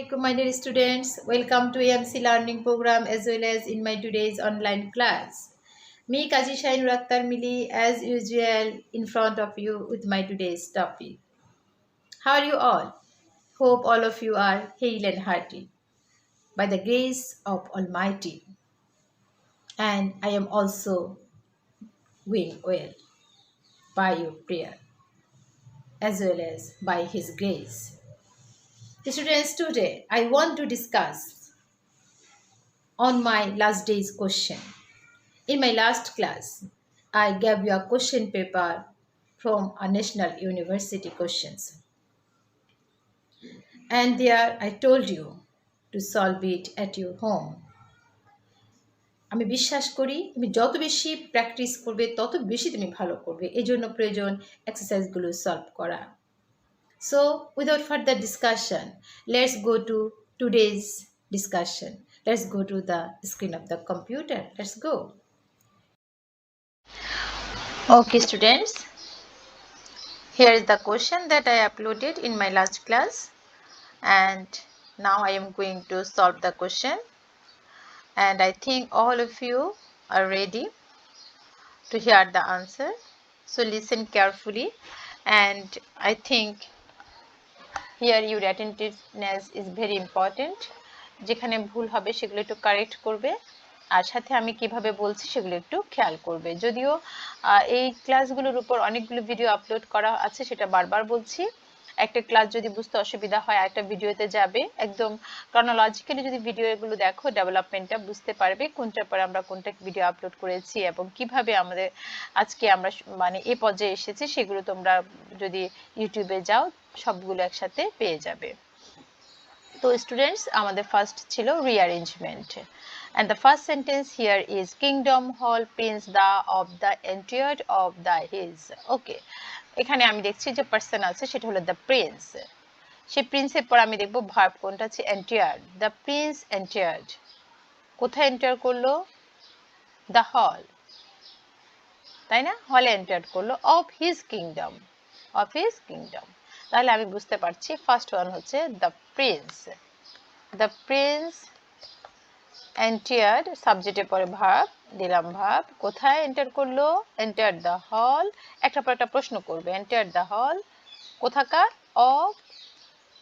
Assalamualaikum, my dear students. Welcome to AMC learning program as well as in my today's online class. Me, Kaji Shainur Akhtar Mili, as usual, in front of you with my today's topic. How are you all? Hope all of you are hale and hearty by the grace of Almighty. And I am also doing well by your prayer as well as by His grace. Students, today I want to discuss on my last day's question. In my last class, I gave you a question paper from a national university questions. And there I told you to solve it at your home. আমি বিশ্বাস করি তুমি যত বেশি practice করবে তত বেশি তুমি ভালো করবে। এজন্য প্রয়োজন এক্সারসাইজগুলো সলভ করা। So, without further discussion, let's go to today's discussion. Let's go to the screen of the computer. Let's go. Okay, students. Here is the question that I uploaded in my last class, and now I am going to solve the question, and I think all of you are ready to hear the answer. So listen carefully, and I think here your attentiveness is very important. যেখানে ভুল হবে সেগুলো একটু correct করবে, আর সাথে আমি কিভাবে বলছি সেগুলো একটু খেয়াল করবে। যদিও এই ক্লাসগুলোর উপর অনেকগুলো ভিডিও আপলোড করা আছে, সেটা বারবার বলছি। একটা ক্লাস যদি বুঝতে অসুবিধা হয় একটা ভিডিওতে যাবে, একদম ক্রনোলজিক্যালি যদি ভিডিওগুলো দেখো ডেভেলপমেন্টটা বুঝতে পারবে কোনটার পর আমরা কোনটা ভিডিও আপলোড করেছি এবং কিভাবে আমাদের আজকে আমরা মানে এই পর্যায়ে এসেছি সেগুলো তোমরা যদি ইউটিউবে যাও সবগুলো একসাথে পেয়ে যাবে। তো স্টুডেন্টস, আমাদের ফার্স্ট ছিল rearrangement, and the first sentence here is kingdom hall prince the of the entered of the his. ওকে, এখানে আমি দেখছি যে পার্সন আছে সেটা হলো দ্য প্রিন্স। সেই প্রিন্সের পর আমি দেখব ভার্ব কোনটা আছে, এন্টার্ড। দ্য প্রিন্স এন্টার্ড, কোথায় এন্টার করলো? দ্য হল, তাই না? হলে এন্টার করলো। Of his kingdom, of his kingdom. তাহলে আমি বুঝতে পারছি ফার্স্ট ওয়ান হচ্ছে the Prince. The Prince entered, সাবজেক্টের পরে ভার্ব দিলাম, ভার্ব কোথায় এন্টার করলো? Enter the hall. একটা পর একটা প্রশ্ন করবে, এন্টার দ্য হল কোথাকার? অফ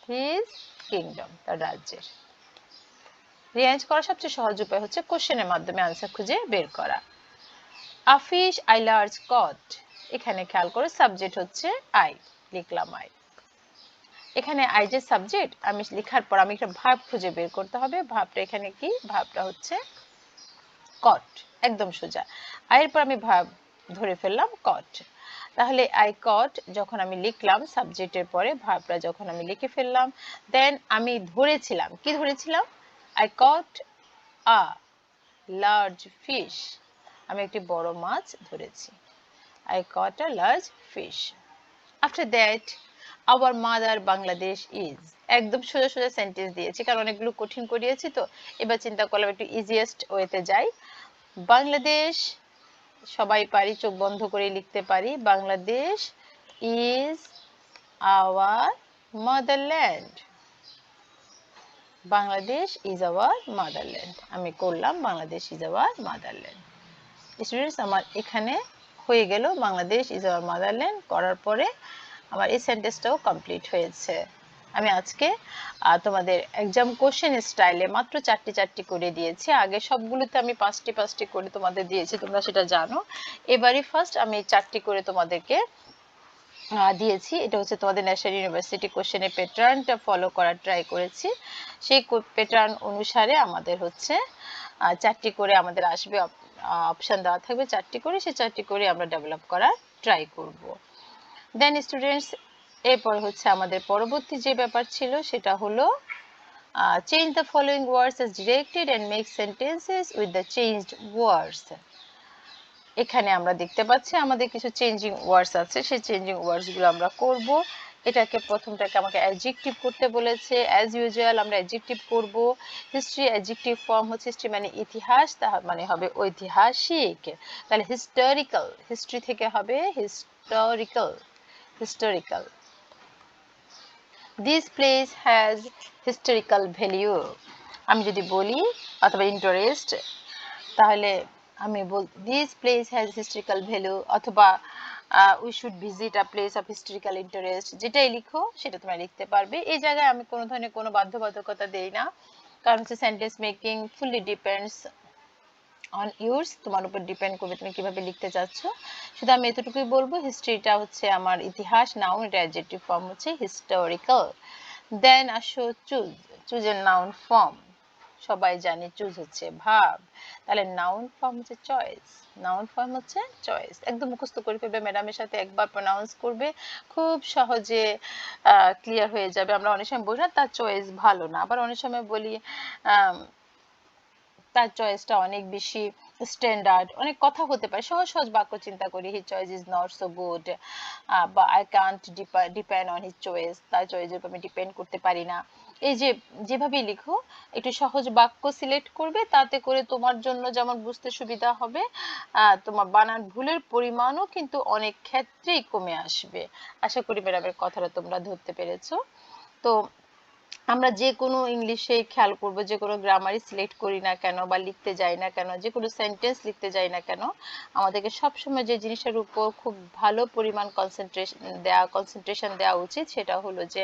হিজ কিংডম, তার রাজ্যের। রিয়ারেঞ্জ করার সবচেয়ে সহজ উপায় হচ্ছে কোশ্চেনের মাধ্যমে আনসার খুঁজে বের করা। আ ফিশ আই লার্জ কট, এখানে খেয়াল করে সাবজেক্ট হচ্ছে আই, লিখলাম আই। এখানে আই যে সাবজেক্ট, আমি লেখার পর আমি একটা ভার্ব খুঁজে বের করতে হবে। ভার্বটা এখানে কি? ভার্বটা হচ্ছে কট, একদম সোজা। আয়ের পর আমি ভার্ব ধরে ফেললাম কট। তাহলে আই কট যখন আমি লিখলাম সাবজেক্টের পরে, ভার্বটা যখন আমি লিখে ফেললাম, দেন আমি ধরেছিলাম, কি ধরেছিলাম? I caught a large fish, আমি একটি বড় মাছ ধরেছি। I caught a large fish. After that our mother Bangladesh is, একদম সোজা সোজা সেন্টেন্স দিয়েছি কারণ অনেকগুলো কঠিন করিয়েছি। তো এবার চিন্তা করলাম একটু ইজিয়েস্ট ওয়েতে যাই। বাংলাদেশ সবাই পারি, চোখ বন্ধ করে লিখতে পারি। Bangladesh is our motherland, Bangladesh is our motherland. আমি করলাম Bangladesh is our motherland. Students, আমার এখানে হয়ে গেল বাংলাদেশ ইজ আওয়ার মাদারল্যান্ড। করার পরে আমার এই সেন্টেন্সটাও কমপ্লিট হয়েছে। আমি আজকে তোমাদের এক্সাম কোশ্চেন স্টাইলে মাত্র চারটি করে দিয়েছি। আগে সবগুলোতে আমি পাঁচটি করে তোমাদের দিয়েছি, তোমরা সেটা জানো। এবারই ফার্স্ট আমি চারটি করে তোমাদেরকে দিয়েছি। এটা হচ্ছে তোমাদের ন্যাশনাল ইউনিভার্সিটি কোশ্চেনের প্যাটার্নটা ফলো করার ট্রাই করেছি। সেই প্যাটার্ন অনুসারে আমাদের হচ্ছে চারটি করে আমাদের আসবে, অপশন দেওয়া থাকবে চারটি করে, সেই চারটি করে আমরা ডেভেলপ করার ট্রাই করব। দেন স্টুডেন্টস, এরপর হচ্ছে আমাদের পরবর্তী যে ব্যাপার ছিল সেটা হলো change the following words as directed and make sentences with the changed words. এখানে আমরা দেখতে পাচ্ছি আমাদের কিছু চেঞ্জিং ওয়ার্ডস আছে, সেই চেঞ্জিং ওয়ার্ডসগুলো আমরা করব। এটাকে প্রথমটাকে আমাকে অ্যাডজেক্টিভ করতে বলেছে। অ্যাজ ইউজুয়াল আমরা অ্যাডজেক্টিভ করব। হিস্ট্রি অ্যাডজেক্টিভ ফর্ম হচ্ছে হিস্ট্রি মানে ইতিহাস, তার মানে হবে ঐতিহাসিক। তাহলে হিস্টোরিক্যাল, হিস্ট্রি থেকে হবে historical, historical. This place has historical value. আমি যদি বলি অথবা ইন্টারেস্ট, তাহলে আমি বল this place has historical value অথবা we should visit a place of historical interest, যেটাই লিখো সেটা তোমরা লিখতে পারবে। এই জায়গায় আমি কোনো ধরনের কোনো বাধ্যবাধকতা দেই না, কারণ হচ্ছে sentence making fully depends on yours, তোমার উপর ডিপেন্ড করবে তুমি কিভাবে লিখতে চাচ্ছ। শুধু আমি এতটুকুই বলবো, হিস্ট্রিটা হচ্ছে আমার ইতিহাস, নাউন, এটা অ্যাডজেক্টিভ ফর্ম হচ্ছে হিস্টোরিক্যাল। দেন আসো চুজ, চুজের নাউন ফর্ম, সবাই জানি চুজ হচ্ছে ভার্ব, তাহলে নাউন ফর্ম হচ্ছে চয়েস, নাউন ফর্ম হচ্ছে চয়েস। একদম মুখস্থ করে ফেলবে, ম্যাডামের সাথে একবার প্রনাউন্স করবে, খুব সহজে ক্লিয়ার হয়ে যাবে। আমরা অনেক সময় বলি না তার চয়েস ভালো না, আবার অনেক সময় বলি তার চয়েসটা অনেক বেশি স্ট্যান্ডার্ড, অনেক কথা হতে পারে, সহজ সহজ বাক্য চিন্তা করি, his choice is not so good, বা I can't depend on his choice, তার চয়েসের উপর আমি ডিপেন্ড করতে পারি না। এই যে যেভাবেই লিখো একটু সহজ বাক্য সিলেক্ট করবে, তাতে করে তোমার জন্য যেমন বুঝতে সুবিধা হবে, তোমার বানান ভুলের পরিমাণও কিন্তু অনেক ক্ষেত্রেই কমে আসবে। আশা করি ম্যাডামের কথাটা তোমরা ধরতে পেরেছো। তো আমরা যে কোনো ইংলিশে খেয়াল করব, যে কোনো গ্রামারই সিলেক্ট করি না কেন বা লিখতে যাই না কেন, যে কোনো সেন্টেন্স লিখতে যাই না কেন, আমাদেরকে সবসময় যে জিনিসটার উপর খুব ভালো পরিমাণ কনসেন্ট্রেশন দেওয়া উচিত, সেটা হলো যে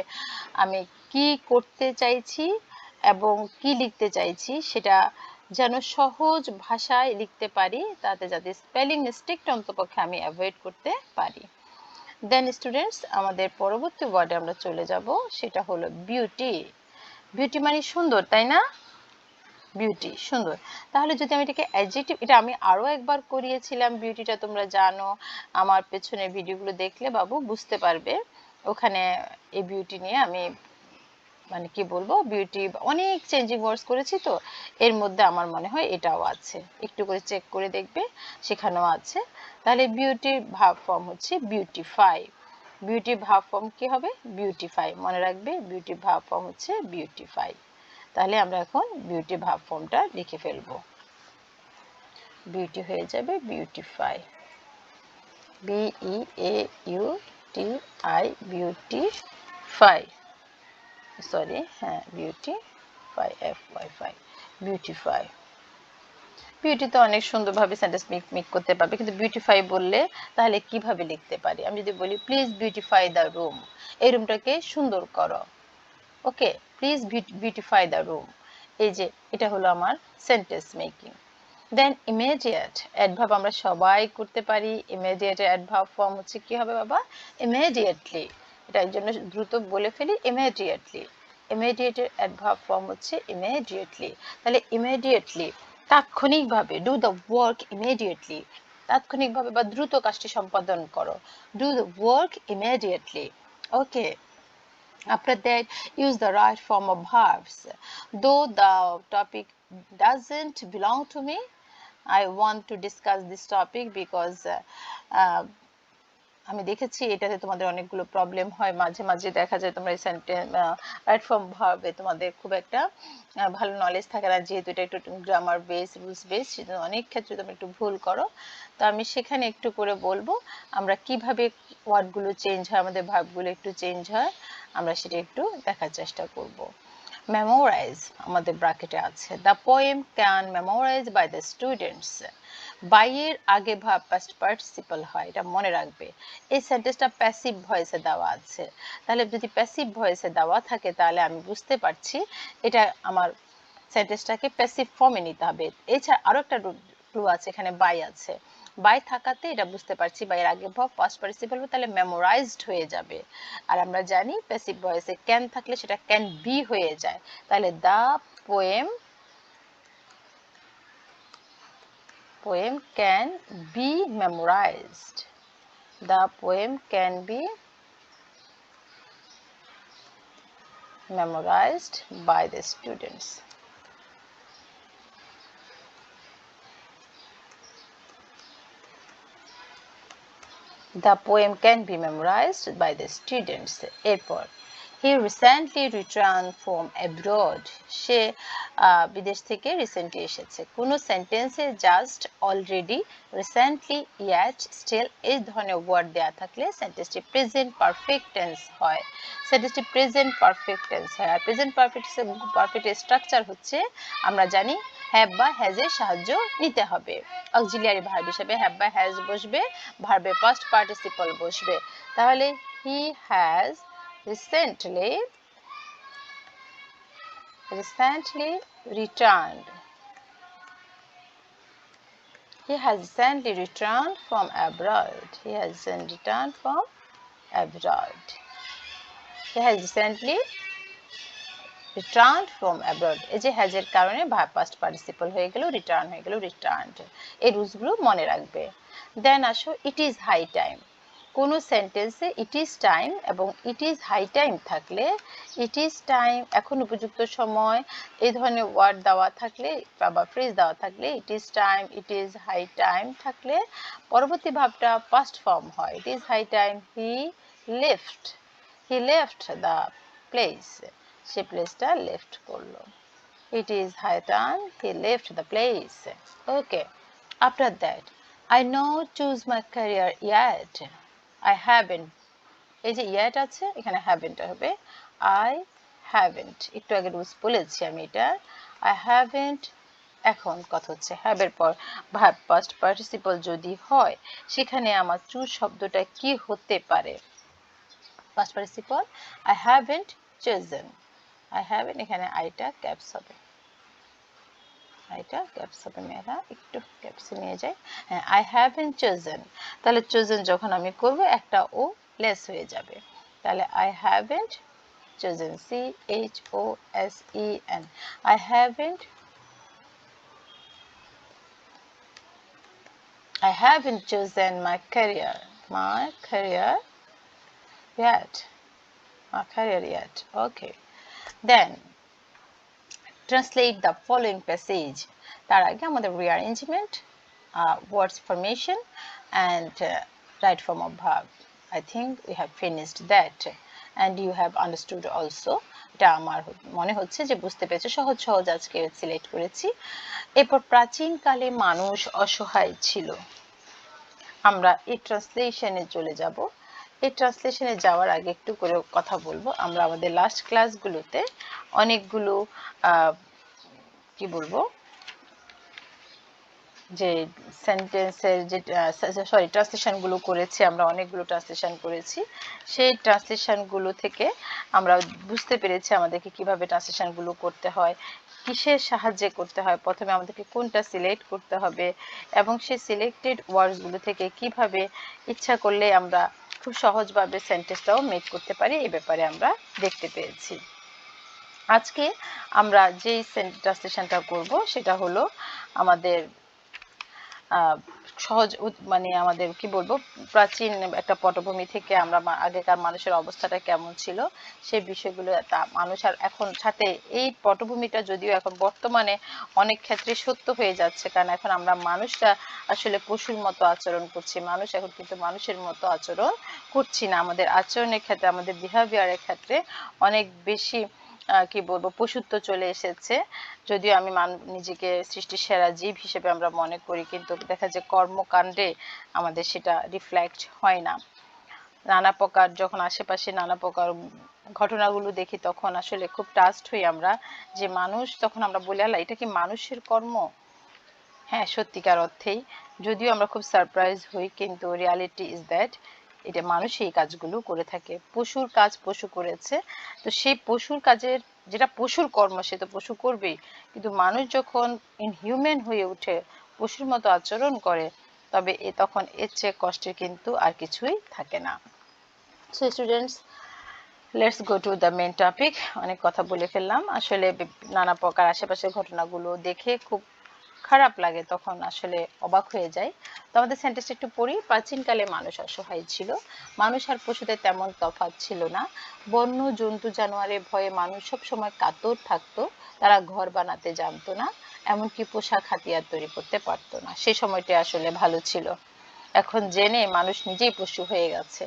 আমি কি করতে চাইছি এবং কি লিখতে চাইছি সেটা যেন সহজ ভাষায় লিখতে পারি, তাতে যাতে স্পেলিং মিস্টেকটা অন্তপক্ষে আমি অ্যাভয়েড করতে পারি। দেন স্টুডেন্টস, আমাদের পরবর্তী ওয়ার্ডে আমরা চলে যাব, সেটা হলো বিউটি। বিউটি মানে সুন্দর, তাই না? বিউটি সুন্দর। তাহলে যদি আমি এটাকে অ্যাডজেক্টিভ, এটা আমি আরো একবার করিয়েছিলাম, বিউটিটা তোমরা জানো, আমার পেছনে ভিডিওগুলো দেখলে বাবু বুঝতে পারবে। ওখানে এই বিউটি নিয়ে আমি মানে কি বলবো, বিউটি অনেক চেঞ্জিং ওয়ার্ডস করেছি, তো এর মধ্যে আমার মনে হয় এটাও আছে, একটু করে চেক করে দেখবে, সেখানেও আছে। তাহলে বিউটির ভার্ব ফর্ম হচ্ছে বিউটিফাই। বিউটি ভার্ব ফর্ম কি হবে? বিউটিফাই, মনে রাখবে বিউটি ভার্ব ফর্ম হচ্ছে বিউটিফাই। তাহলে আমরা এখন বিউটি ভার্ব ফর্মটা লিখে ফেলবো, বিউটি হয়ে যাবে বিউটিফাই, BEAUTI, বিউটিফাই, সরি হ্যাঁ বিউটিফাই, FYFI, বিউটিফাই। বিউটিতে অনেক সুন্দরভাবে সেন্টেন্স মেক করতে পারবে, কিন্তু বিউটিফাই বললে তাহলে কিভাবে লিখতে পারি? আমি যদি বলি প্লিজ বিউটিফাই দ্য রুম, এই রুমটাকে সুন্দর করো, ওকে, প্লিজ বিউটিফাই দ্য রুম, এই যে এটা হলো আমার সেন্টেন্স মেকিং। দেন ইমিডিয়েট অ্যাডভার্ব আমরা সবাই করতে পারি, ইমিডিয়েট অ্যাডভার্ব ফর্ম হচ্ছে কি হবে বাবা? ইমিডিয়েটলি। এটার জন্য দ্রুত বলে ফেলি, ইমিডিয়েটলি। ইমিডিয়েটের অ্যাডভার্ব ফর্ম হচ্ছে ইমিডিয়েটলি। তাহলে ইমিডিয়েটলি, তাৎক্ষণিকভাবে, ডু দ্য ওয়ার্ক ইমিডিয়েটলি, তাৎক্ষণিকভাবে বা দ্রুত কাজটি সম্পাদন করো, do the work immediately, okay. After that, use the right form of verbs. Though the topic doesn't belong to me, I want to discuss this topic because আমি দেখেছি এটাতে তোমাদের অনেকগুলো প্রবলেম হয়, মাঝে মাঝে দেখা যায় তোমরা এই সেন্টেন্স রাইট ফর্ম ভার্বে তোমাদের খুব একটা ভালো নলেজ থাকে না, যেহেতু এটা একটু গ্রামার বেস, রুলস বেস, সেজন্য অনেক ক্ষেত্রে তোমরা একটু ভুল করো। তো আমি সেখানে একটু করে বলবো আমরা কিভাবে ওয়ার্ডগুলো চেঞ্জ হয়, আমাদের ভার্বগুলো একটু চেঞ্জ হয়, আমরা সেটা একটু দেখার চেষ্টা করব। মেমোরাইজ আমাদের ব্র্যাকেটে আছে, the poem can memorise by the students. By এর আগে ভার্ব পাস্ট পার্টিসিপল হয়, এটা মনে রাখবে। এই সেন্টেন্সটা প্যাসিভ ভয়েসে দেওয়া আছে, তাহলে যদি প্যাসিভ ভয়েসে দেওয়া থাকে তাহলে আমি বুঝতে পারছি এটা আমার সেন্টেন্সটাকে প্যাসিভ ফর্মে নিতে হবে। এছাড়া আরো একটা ক্লু আছে, এখানে বাই আছে, বাই থাকাতে এটা বুঝতে পারছি বাই এর আগে ভার্ব পাস্ট পার্টিসিপল হবে, তাহলে মেমোরাইজড হয়ে যাবে। আর আমরা জানি প্যাসিভ ভয়েসে ক্যান থাকলে সেটা ক্যান বি হয়ে যায়, তাহলে the poem can be memorized. The poem can be memorized by the students. The poem can be memorized by the students. এরপর He recently returned from abroad. সে বিদেশ থেকে রিসেন্টলি এসেছে। কোনো সেন্টেন্সে just, already, recently, yet, still এই ধরনের word দেওয়া থাকলে সেন্টেন্সটি প্রেজেন্ট পারফেক্ট টেন্স হয়। সেন্টেন্সটি প্রেজেন্ট পারফেক্ট টেন্স হয়। আর প্রেজেন্ট পারফেক্টের স্ট্রাকচার হচ্ছে আমরা জানি হ্যাভ বা হ্যাজের সাহায্য নিতে হবে। অক্সিলিয়ারি ভার্ব হিসেবে হ্যাভ বা হ্যাজ বসবে, ভার্বের পাস্ট পার্টিসিপল বসবে। তাহলে he has recently returned. He has recently returned from abroad. He has returned from abroad. He has recently returned from abroad. এই যে has এর কারণে ভার্ব পাস্ট পার্টিসিপল হয়ে গেল, রিটার্ন হয়ে গেল, রিটার্নড। এই রুলসগুলো মনে রাখবে। দেন আসো ইট ইজ হাই টাইম। কোনো সেন্টেন্সে ইট ইজ টাইম এবং ইট ইজ হাই টাইম থাকলে, ইট ইজ টাইম এখন উপযুক্ত সময়, এই ধরনের ওয়ার্ড দেওয়া থাকলে বা ফ্রেজ দেওয়া থাকলে, it is time, it is high time থাকলে পরবর্তী ভাবটা পাস্ট ফর্ম হয়। It is high time he left the place. সে প্লেসটা লেফট করলো। It is high time he left the place. Okay. After that, I not choose my career yet. I haven't. এই যে yet আছে এখানে haven't হবে। I haven't. একটু আগে রুলস বলেছি আমি এটা। I haven't এখন কথা হচ্ছে have এর পর verb past participle যদি হয় সেখানে আমার choose শব্দটা কি হতে পারে? past participle I haven't chosen. I haven't এখানে আইটা ক্যাপস হবে। আইটা ক্যাপস হবে মেয়েরা, একটু ক্যাপসে নিয়ে যাই। হ্যাঁ, I haven't chosen। তাহলে chosen যখন আমি করব একটা ও লেস হয়ে যাবে। তাহলে I haven't chosen, CHOSEN। I haven't chosen my career yet. Okay. Then translate the following passage. তার আগে আমাদের rearrangement, words formation and right form of verb. I think we have finished that and you have understood also. এটা আমার মনে হচ্ছে যে বুঝতে পেরেছো। সহজ সহজ আজকে সিলেক্ট করেছি। এরপর প্রাচীনকালে মানুষ অসহায় ছিল। আমরা এই ট্রান্সলেশনে চলে যাব। এই ট্রান্সলেশনে যাওয়ার আগে একটু করে কথা বলবো। আমরা আমাদের লাস্ট ক্লাসগুলোতে অনেকগুলো কি বলবো যে সেন্টেন্সের যে ট্রান্সলেশনগুলো করেছি, আমরা অনেকগুলো ট্রান্সলেশন করেছি। সেই ট্রান্সলেশনগুলো থেকে আমরা বুঝতে পেরেছি আমাদেরকে কিভাবে ট্রান্সলেশনগুলো করতে হয়, কিসের সাহায্যে করতে হয়, প্রথমে আমাদেরকে কোনটা সিলেক্ট করতে হবে এবং সেই সিলেক্টেড ওয়ার্ডসগুলো থেকে কিভাবে ইচ্ছা করলে আমরা খুব সহজভাবে সেন্টেন্সটাও মেক করতে পারি, এই ব্যাপারে আমরা দেখতে পেয়েছি। আজকে আমরা যেই ট্রান্সলেশনটা করব সেটা হলো আমাদের সহজ মানে আমাদের কি বলবো প্রাচীন একটা পটভূমি থেকে আমরা আগেকার মানুষের অবস্থাটা কেমন ছিল সেই বিষয়গুলো মানুষ আর এখন সাথে এই পটভূমিটা যদিও এখন বর্তমানে অনেক ক্ষেত্রে সত্য হয়ে যাচ্ছে, কারণ এখন আমরা মানুষরা আসলে পশুর মতো আচরণ করছি। মানুষ এখন কিন্তু মানুষের মতো আচরণ করছি না। আমাদের আচরণের ক্ষেত্রে, আমাদের বিহেভিয়ারের ক্ষেত্রে অনেক বেশি কি বলবো পশুত্ব চলে এসেছে। যদিও আমি নিজেকে সৃষ্টির সেরা জীব হিসেবে আমরা মনে করি, কিন্তু দেখা যায় কর্মকাণ্ডে আমাদের সেটা রিফ্লেক্ট হয় না। নানা প্রকার যখন আশেপাশে নানা প্রকার ঘটনাগুলো দেখি তখন আসলে খুব টাচড হই আমরা, যে মানুষ তখন আমরা বলি আল্লাহ এটা কি মানুষের কর্ম? হ্যাঁ, সত্যিকার অর্থেই যদিও আমরা খুব সারপ্রাইজ হই, কিন্তু রিয়ালিটি ইজ দ্যাট এটা মানুষ এই কাজগুলো করে থাকে। পশুর কাজ পশু করেছে, তো সেই পশুর কাজের যেটা পশুর কর্ম সে তো পশু করবেই, কিন্তু মানুষ যখন ইনহিউম্যান হয়ে ওঠে, পশুর মতো আচরণ করে, তবে তখন এর চেয়ে কষ্টের কিন্তু আর কিছুই থাকে না। So students, let's go to the main topic. অনেক কথা বলে ফেললাম। আসলে নানা প্রকার আশেপাশের ঘটনাগুলো দেখে খুব খারাপ লাগে, তখন আসলে অবাক হয়ে যায়। তো আমাদের সেন্টেন্সটা একটু পড়ি। প্রাচীনকালে মানুষ অসহায় ছিল। মানুষ আর পশুদের তেমন তফাৎ ছিল না। বন্য জন্তু জানোয়ারের ভয়ে মানুষ সব সময় কাতর থাকতো। তারা ঘর বানাতে জানতো না, এমনকি পোশাক হাতিয়ার তৈরি করতে পারতো না। সেই সময়টা আসলে ভালো ছিল। এখন জেনে মানুষ নিজেই পশু হয়ে গেছে।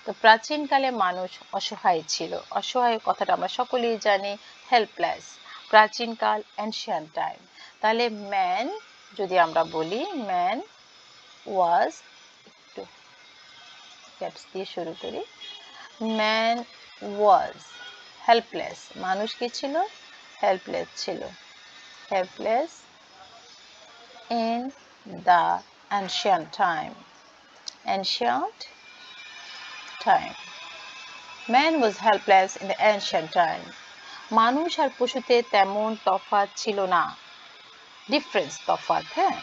তো প্রাচীনকালে মানুষ অসহায় ছিল। অসহায় কথাটা আমরা সকলেই জানি, হেল্পলেস। প্রাচীনকাল, এনশিয়ান্ট টাইম। তাহলে ম্যান যদি আমরা বলি, ম্যান ওয়াজ, একটু ক্যাপস দিয়ে শুরু করি, ম্যান ওয়াজ হেল্পলেস। মানুষ কি ছিল? হেল্পলেস ছিল। Helpless in the ancient time. Ancient time. Man was helpless in the ancient time. মানুষ আর পশুতে তেমন তফাৎ ছিল না। ডিফারেন্স, তফাৎ, হ্যাঁ,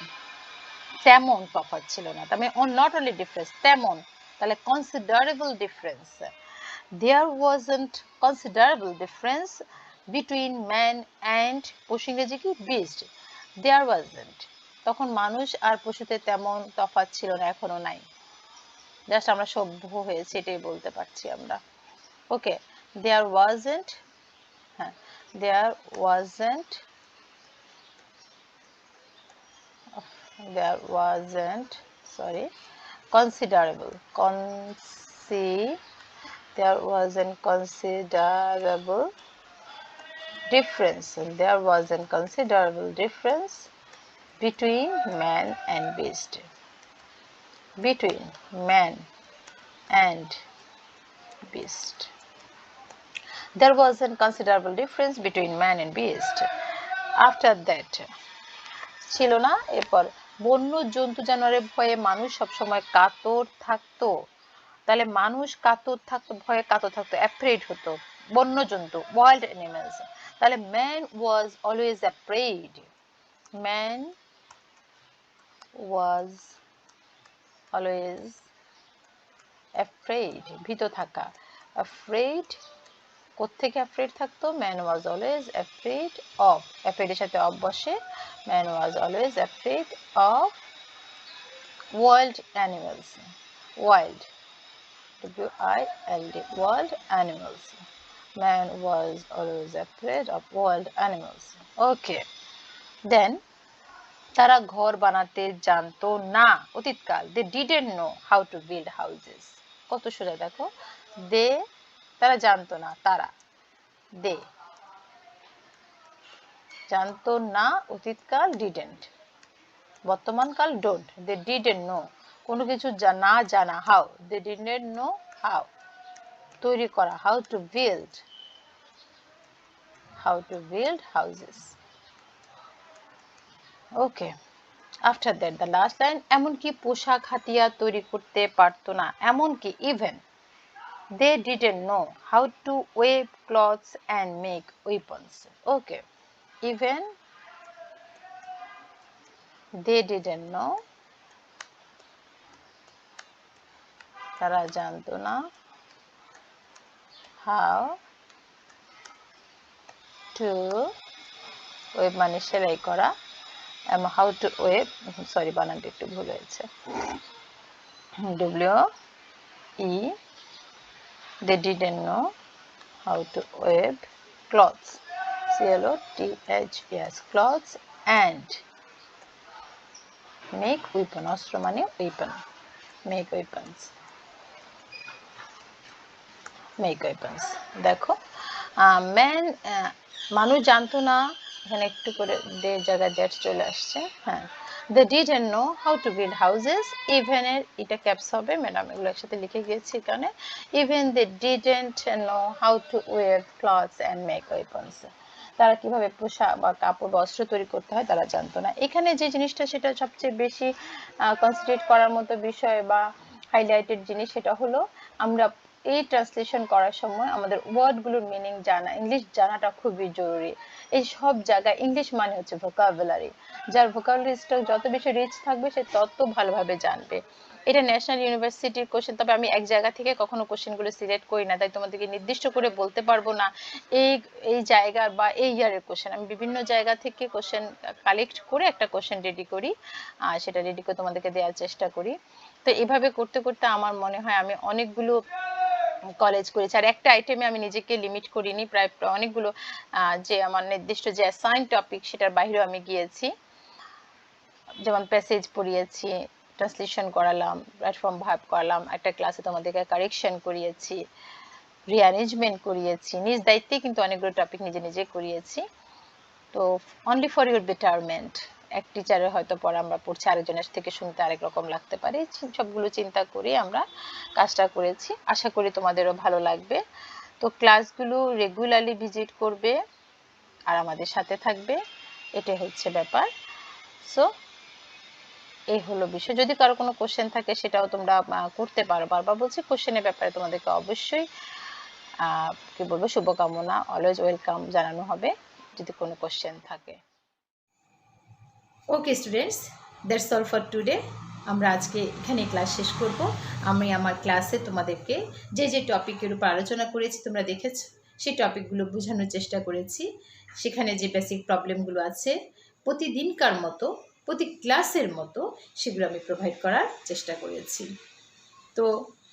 তেমন তফাৎ ছিল না। তার মানে নট অনলি ডিফারেন্স, তেমন, তাহলে considerable difference. There wasn't considerable difference between man and পশু, ইংরেজি কি? beast. There wasn't. তখন মানুষ আর পশুতে তেমন তফাৎ ছিল না, এখনো নাই। জাস্ট আমরা সভ্য হয়েছে এটাই বলতে পারছি আমরা। ওকে, there wasn't, হ্যাঁ, there wasn't sorry, considerable, there wasn't considerable difference, there wasn't considerable difference between man and beast. Between man and beast. There wasn't considerable difference between man and beast. After that, ছিল না। এরপর বন্য জন্তু জানোয়ারের ভয়ে মানুষ সবসময় কাতর থাকতো। তাহলে মানুষ কাতর থাকতো, ভয়ে কাতর থাকতো, অ্যাফ্রেড হতো। বন্য জন্তু, ওয়াইল্ড অ্যানিমালস। তাহলে man was always afraid. Man was always afraid, ভীত থাকা। অ্যাফ্রেড, কোত্থেকে অ্যাফ্রেড থাকতো? Man was always afraid of, অ্যাফ্রেডের সাথে অফ বসে, man was always afraid of wild animals. Wild, WILD, wild animals. Man was always afraid of wild animals. Okay. Then তারা ঘর বানাতে জানতো না। অতীতকাল, they didn't know how to build houses. কত সোজা দেখো, তারা জানতো না, তারা, they জানতো না, অতীতকাল didn't, বর্তমানকাল don't, they didn't know, কোনো কিছু না জানা, how, they didn't know how, তৈরি করা, how to build houses. Okay, after that the last line, এমনকি পোশাক হাতিয়ার তৈরি করতে পারতো না। এমনকি, even, they didn't know how to weave clothes and make weapons. Okay, even they didn't know, তারা জানতো না, how to weave মানে সেলাই করা, how to weave, সরি বানানটা একটু ভুল হয়েছে, WE, they didn't know how to weave clothes, CLOTHES, clothes, and make weapon, অস্ত্র মানে weapon, make weapons. দেখো, ম্যান, মানুষ জানতো না, এখানে একটু করে জায়গায় দ্যাট চলে আসছে, হ্যাঁ, they didn't know how to build houses, even এর এটা ক্যাপস হবে, ম্যাডাম এগুলো একসাথে লিখে গিয়েছি এখানে, even they didn't know how to weave clothes and make weapons. তারা কিভাবে পোশাক বা কাপড় বা অস্ত্র তৈরি করতে হয় তারা জানতো না। এখানে যে জিনিসটা সেটা সবচেয়ে বেশি কনসিডার করার মতো বিষয় বা হাইলাইটেড জিনিস, সেটা হলো আমরা এই ট্রান্সলেশন করার সময় আমাদের ওয়ার্ডগুলোর মিনিং জানা, ইংলিশ জানাটা খুবই জরুরি। এই সব জায়গায় ইংলিশ মানে হচ্ছে ভোকাবুলারি, যার ভোকাবুলারি স্টক যত বেশি রিচ থাকবে সে তত ভালোভাবে জানবে। এটা ন্যাশনাল ইউনিভার্সিটির কোশ্চেন, তবে আমি এক জায়গা থেকে কখনো কোশ্চেনগুলো সিলেক্ট করি না, তাই তোমাদেরকে নির্দিষ্ট করে বলতে পারবো না এই জায়গার বা এই ইয়ারের কোশ্চেন। আমি বিভিন্ন জায়গা থেকে কোশ্চেন কালেক্ট করে একটা কোশ্চেন রেডি করি, আর সেটা রেডি করে তোমাদেরকে দেওয়ার চেষ্টা করি। তো এভাবে করতে করতে আমার মনে হয় আমি অনেকগুলো কলেজ করেছি, আর একটা আইটেমে আমি নিজেকে লিমিট করিনি, প্রায় অনেকগুলো যে আমার নির্দিষ্ট যে অ্যাসাইন টপিক সেটার বাইরেও আমি গিয়েছি, যেমন প্যাসেজ পড়িয়েছি, ট্রান্সলেশন করালাম, রাইট ফ্রম ভার্ব করালাম, একটা ক্লাসে তোমাদেরকে কারেকশন করিয়েছি, রিঅ্যারেঞ্জমেন্ট করিয়েছি, নিজ দায়িত্বে কিন্তু অনেকগুলো টপিক নিজে নিজে করিয়েছি। তো অনলি ফর ইউর বেটারমেন্ট। এক টিচারের হয়তো পড়া আমরা পড়ছি, আরেকজনের থেকে শুনতে আরেক রকম লাগতে পারে, সবগুলো চিন্তা করে আমরা কাজটা করেছি। আশা করি তোমাদেরও ভালো লাগবে। তো ক্লাসগুলো রেগুলারলি ভিজিট করবে আর আমাদের সাথে থাকবে, এটাই হচ্ছে ব্যাপার। সো এই হলো বিষয়। যদি কারো কোনো কোশ্চেন থাকে সেটাও তোমরা করতে পারো। বারবার বলছি, কোশ্চেনের ব্যাপারে তোমাদেরকে অবশ্যই কি বলবো, শুভকামনা, অলওয়েজ ওয়েলকাম জানানো হবে যদি কোনো কোশ্চেন থাকে। Okay students, that's all for today. আমরা আজকে এখানে ক্লাস শেষ করব। আমি আমার ক্লাসে তোমাদেরকে যে যে টপিকের উপর আলোচনা করেছি তোমরা দেখেছো, সেই টপিকগুলো বোঝানোর চেষ্টা করেছি। সেখানে যে বেসিক প্রবলেমগুলো আছে প্রতিদিনকার মতো, প্রতি ক্লাসের মতো সেগুলো আমি প্রোভাইড করার চেষ্টা করেছি। তো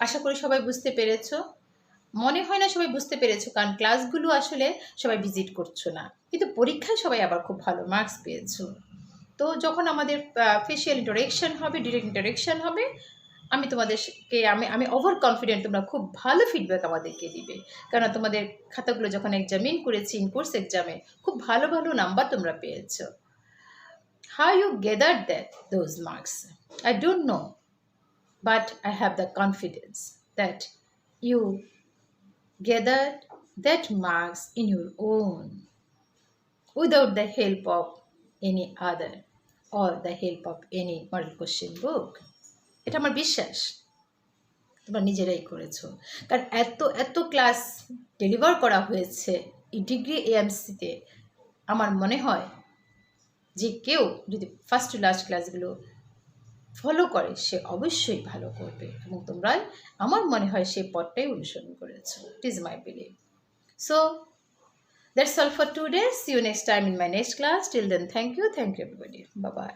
আশা করি সবাই বুঝতে পেরেছো। মনে হয় না সবাই বুঝতে পেরেছো, কারণ ক্লাসগুলো আসলে সবাই ভিজিট করছো না, কিন্তু পরীক্ষায় সবাই আবার খুব ভালো মার্কস পেয়েছো। তো যখন আমাদের ফেশিয়াল ইন্টারেকশন হবে, ডিরেক্ট ইন্টারেকশন হবে, আমি তোমাদেরকে আমি ওভার কনফিডেন্ট তোমরা খুব ভালো ফিডব্যাক আমাদেরকে দিবে, কারণ তোমাদের খাতাগুলো যখন এক্সামিন করেছি ইন কোর্স এক্সামে, খুব ভালো ভালো নাম্বার তোমরা পেয়েছো। How you gather those marks I don't know, but I have the confidence that you gathered that marks in your own without the help of any other or the help of any model question book. এটা আমার বিশ্বাস তোমরা নিজেরাই করেছো, কারণ এত এত class deliver করা হয়েছে এই ডিগ্রি এএমসিতে। আমার মনে হয় যে কেউ যদি ফার্স্ট টু লাস্ট ক্লাসগুলো ফলো করে সে অবশ্যই ভালো করবে, এবং তোমরা আমার মনে হয় সেই পথটাই অনুসরণ করেছো। It is my believe. So that's all for today. See you next time in my next class. Till then, thank you everybody. Bye bye.